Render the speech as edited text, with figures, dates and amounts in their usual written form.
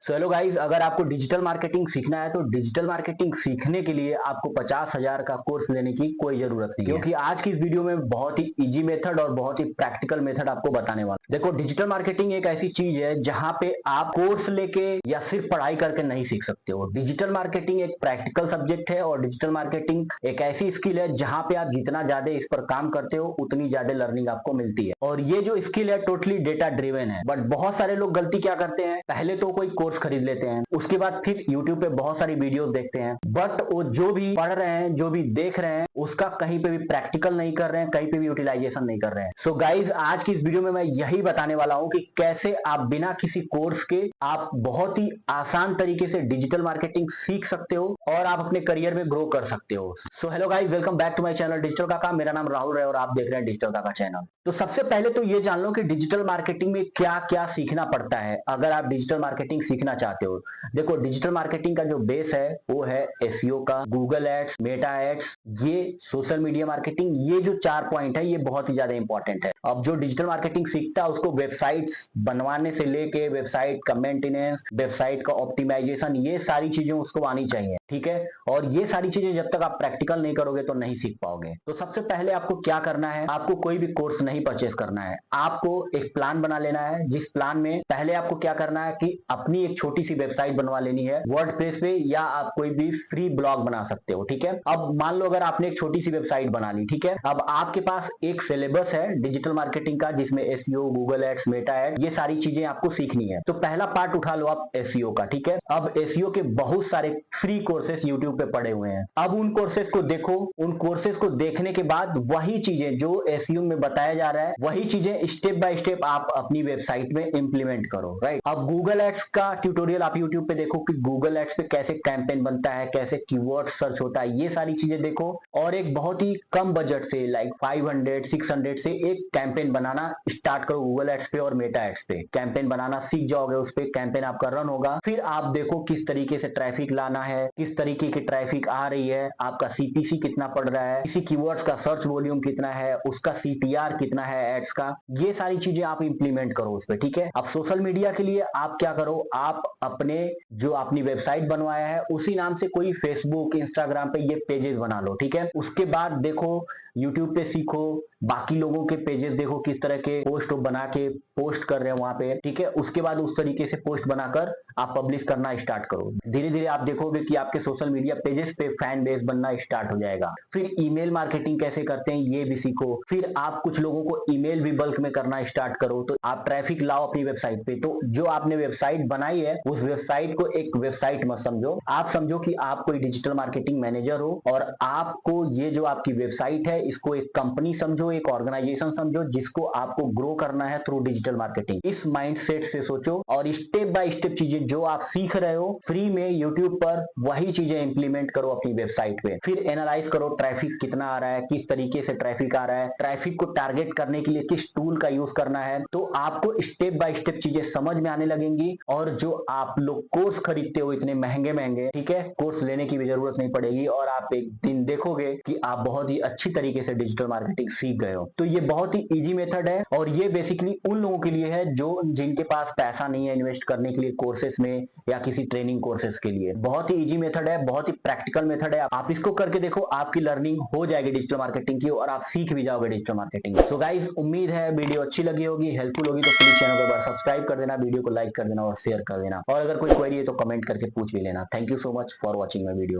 So hello guys, अगर आपको digital marketing सीखना है तो डिजिटल मार्केटिंग सीखने के लिए आपको 50,000 का कोर्स लेने की कोई जरूरत नहीं है, क्योंकि आज की इस वीडियो में बहुत ही इजी मेथड और बहुत ही प्रैक्टिकल मेथड आपको बताने वाला हूं। देखो, डिजिटल मार्केटिंग एक ऐसी चीज है जहां पे आप कोर्स लेके या सिर्फ पढ़ाई करके नहीं सीख सकते हो। डिजिटल मार्केटिंग एक प्रैक्टिकल सब्जेक्ट है और डिजिटल मार्केटिंग एक ऐसी स्किल है जहां पे आप जितना ज्यादा इस पर काम करते हो उतनी ज्यादा लर्निंग आपको मिलती है। और ये जो स्किल है टोटली डेटा ड्रिवन है। बट बहुत सारे लोग गलती क्या करते हैं, पहले तो कोई कोर्स खरीद लेते हैं, उसके बाद फिर यूट्यूब पे बहुत सारी वीडियोस देखते हैं, बट वो जो भी पढ़ रहे हैं, जो भी देख रहे हैं, उसका कहीं पे भी प्रैक्टिकल नहीं कर रहे हैं, कहीं पे भी यूटिलाइजेशन नहीं कर रहे हैं। सो गाइज, आज की इस वीडियो में मैं यही बताने वाला हूं कि कैसे आप बिना किसी कोर्स के आप बहुत ही आसान तरीके से डिजिटल मार्केटिंग सीख सकते हो और आप अपने करियर में ग्रो कर सकते हो। So hello guys, welcome back to my channel digital Kaka. मेरा नाम राहुल है और आप देख रहे हैं डिजिटल काका चैनल। तो सबसे पहले तो ये जान लो कि डिजिटल मार्केटिंग में क्या क्या सीखना पड़ता है अगर आप डिजिटल मार्केटिंग सीखना चाहते हो। देखो, डिजिटल मार्केटिंग का जो बेस है वो है एसईओ का, गूगल एड्स, मेटा एड्स, ये सोशल मीडिया मार्केटिंग। ये जो 4 पॉइंट है ये बहुत ही ज्यादा इंपॉर्टेंट है। अब जो डिजिटल मार्केटिंग सीखता है उसको वेबसाइट्स बनवाने से लेके वेबसाइट का मेंटेनेंस, वेबसाइट का ऑप्टिमाइजेशन, ये सारी चीजें उसको आनी चाहिए, ठीक है। और ये सारी चीजें जब तक आप प्रैक्टिकल नहीं करोगे तो नहीं सीख पाओगे। तो सबसे पहले आपको क्या करना है, आपको कोई भी कोर्स नहीं परचेस करना है, आपको एक प्लान बना लेना है। जिस प्लान में पहले आपको क्या करना है कि अपनी एक छोटी सी वेबसाइट बनवा लेनी है वर्डप्रेस पे, या आप कोई भी फ्री ब्लॉग बना सकते हो, ठीक है। अब मान लो अगर आपने एक छोटी सी वेबसाइट बना ली, ठीक है, अब आपके पास एक सिलेबस है डिजिटल मार्केटिंग का जिसमें SEO, Google ads, Meta ads, ये सारी चीजें आपको सीखनी है। तो पहला पार्ट उठा लो आप एसईओ का, ठीक है। अब एसईओ के बहुत सारे फ्री कोर्सेस यूट्यूब पे पड़े हुए हैं। अब उन कोर्सेस को देखो, उन कोर्सेस को देखने के बाद वही चीजें जो एसईओ में बताया जा रहा है वही चीजें स्टेप बाय स्टेप आप अपनी वेबसाइट में इंप्लीमेंट करो, राइट। अब गूगल एड्स का ट्यूटोरियल आप यूट्यूब पे देखो कि गूगल एड्स पे कैसे कैंपेन बनता है, कैसे कीवर्ड सर्च होता है, ये सारी चीजें देखो। और एक बहुत ही कम बजट से लाइक 500 600 से एक कैंपेन बनाना स्टार्ट करो गूगल एड्स पे और मेटा एड्स पे। कैंपेन बनाना सीख जाओगे, उस पे कैंपेन आपका रन होगा। फिर आप देखो किस तरीके से ट्रैफिक लाना है, किस तरीके की ट्रैफिक आ रही है, आपका सीपीसी कितना पड़ रहा है, किसी कीवर्ड्स का सर्च वॉल्यूम कितना है, उसका सीटीआर कितना है एड्स का, ये सारी चीजें आप इंप्लीमेंट करो उस पे, ठीक है। अब सोशल मीडिया के लिए आप क्या करो, आप अपने जो अपनी वेबसाइट बनवाया है उसी नाम से कोई फेसबुक, इंस्टाग्राम पे ये पेजेस बना लो, ठीक है। उसके बाद देखो यूट्यूब पे सीखो, बाकी लोगों के पेजेस देखो किस तरह के पोस्ट बना के पोस्ट कर रहे हैं वहां पे, ठीक है। उसके बाद उस तरीके से पोस्ट बनाकर आप पब्लिश करना स्टार्ट करो। धीरे धीरे आप देखोगे कि आपके सोशल मीडिया पेजेस पे फैन बेस बनना स्टार्ट हो जाएगा। फिर ईमेल मार्केटिंग कैसे करते हैं ये भी सीखो। फिर आप कुछ लोगों को ईमेल भी बल्क में करना स्टार्ट करो, तो आप ट्रैफिक लाओ अपनी वेबसाइट पे। तो जो आपने वेबसाइट बनाई है उस वेबसाइट को एक वेबसाइट मत समझो, आप समझो कि आप कोई डिजिटल मार्केटिंग मैनेजर हो और आपको ये जो आपकी वेबसाइट है इसको एक कंपनी समझो, एक ऑर्गेनाइजेशन समझो जिसको आपको ग्रो करना है थ्रू डिजिटल मार्केटिंग। इस माइंडसेट से सोचो और स्टेप बाय स्टेप चीजें जो आप सीख रहे हो फ्री में यूट्यूब पर वही चीजें इंप्लीमेंट करो अपनी वेबसाइट पे। फिर एनालाइज करो ट्रैफिक कितना आ रहा है, किस तरीके से ट्रैफिक आ रहा है, ट्रैफिक को टारगेट करने के लिए किस टूल का यूज करना है। तो आपको स्टेप बाय स्टेप चीजें समझ में आने लगेंगी और जो आप लोग कोर्स खरीदते हो इतने महंगे महंगे, ठीक है, कोर्स लेने की भी जरूरत नहीं पड़ेगी और आप एक दिन देखोगे कि आप बहुत ही अच्छी तरीके से डिजिटल मार्केटिंग सीख गए हो। तो ये बहुत ही इजी मेथड है और ये बेसिकली उन लोगों के लिए है जो जिनके पास पैसा नहीं है इन्वेस्ट करने के लिए कोर्सेस में या किसी ट्रेनिंग कोर्सेस के लिए। बहुत ही इजी मेथड है, बहुत ही प्रैक्टिकल मेथड है। आप इसको करके देखो, आपकी लर्निंग हो जाएगी डिजिटल मार्केटिंग की और आप सीख भी जाओगे डिजिटल मार्केटिंग। सो गाइस, उम्मीद है वीडियो अच्छी लगी होगी, हेल्पफुल होगी, तो प्लीज चैनल को एक बार सब्सक्राइब कर देना, वीडियो को लाइक कर देना और शेयर कर देना। और अगर कोई क्वेरी है तो कमेंट करके पूछ भी लेना। Thank you so much for watching my video.